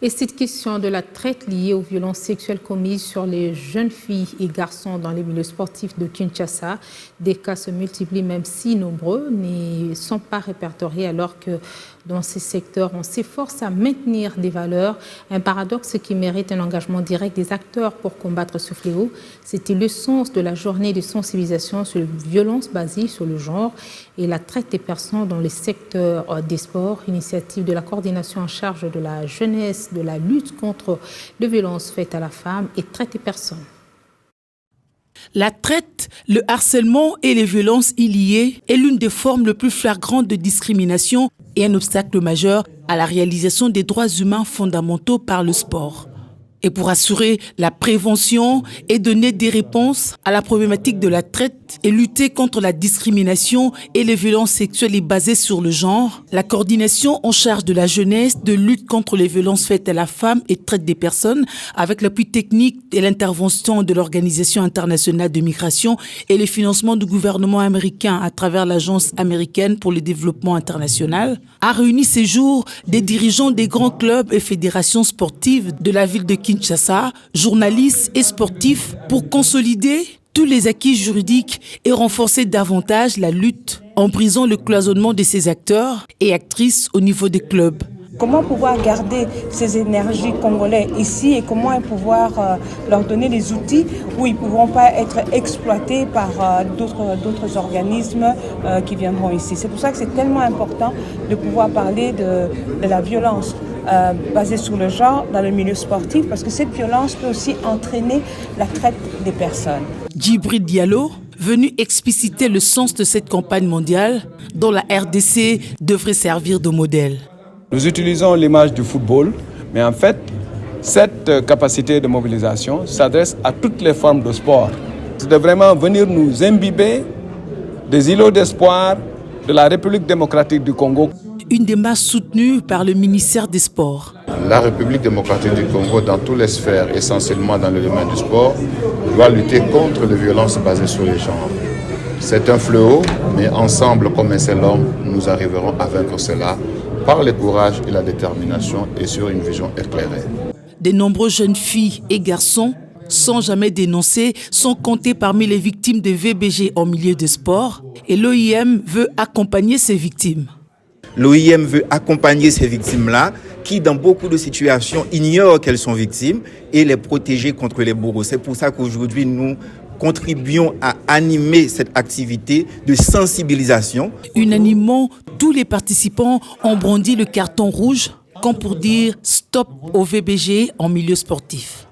Et cette question de la traite liée aux violences sexuelles commises sur les jeunes filles et garçons dans les milieux sportifs de Kinshasa, des cas se multiplient même si nombreux ne sont pas répertoriés alors que dans ces secteurs, on s'efforce à maintenir des valeurs. Un paradoxe qui mérite un engagement direct des acteurs pour combattre ce fléau. C'était le sens de la journée de sensibilisation sur les violences basées sur le genre et la traite des personnes dans les secteurs des sports, initiative de la coordination en charge de la jeunesse, de la lutte contre les violences faites à la femme et traite des personnes. La traite, le harcèlement et les violences y liées est l'une des formes les plus flagrantes de discrimination et un obstacle majeur à la réalisation des droits humains fondamentaux par le sport. Et pour assurer la prévention et donner des réponses à la problématique de la traite et lutter contre la discrimination et les violences sexuelles basées sur le genre, la coordination en charge de la jeunesse de lutte contre les violences faites à la femme et traite des personnes avec l'appui technique et l'intervention de l'Organisation internationale de migration et le financement du gouvernement américain à travers l'Agence américaine pour le développement international, a réuni ces jours des dirigeants des grands clubs et fédérations sportives de la ville de Kinshasa, journalistes et sportifs pour consolider tous les acquis juridiques et renforcer davantage la lutte en brisant le cloisonnement de ces acteurs et actrices au niveau des clubs. Comment pouvoir garder ces énergies congolais ici et comment pouvoir leur donner les outils où ils ne pourront pas être exploités par d'autres organismes qui viendront ici. C'est pour ça que c'est tellement important de pouvoir parler de la violence basée sur le genre dans le milieu sportif parce que cette violence peut aussi entraîner la traite des personnes. Djibril Diallo, venu expliciter le sens de cette campagne mondiale dont la RDC devrait servir de modèle. Nous utilisons l'image du football, mais en fait, cette capacité de mobilisation s'adresse à toutes les formes de sport. C'est de vraiment venir nous imbiber des îlots d'espoir de la République démocratique du Congo. Une démarche soutenue par le ministère des Sports. La République démocratique du Congo, dans toutes les sphères, essentiellement dans le domaine du sport, doit lutter contre les violences basées sur les genres. C'est un fléau, mais ensemble, comme un seul homme, nous arriverons à vaincre cela par le courage et la détermination et sur une vision éclairée. De nombreuses jeunes filles et garçons, sans jamais dénoncer, sont comptés parmi les victimes de VBG en milieu de sport et l'OIM veut accompagner ces victimes. L'OIM veut accompagner ces victimes-là qui, dans beaucoup de situations, ignorent qu'elles sont victimes et les protéger contre les bourreaux. C'est pour ça qu'aujourd'hui, nous contribuons à animer cette activité de sensibilisation. Unanimement, tous les participants ont brandi le carton rouge comme pour dire stop au VBG en milieu sportif.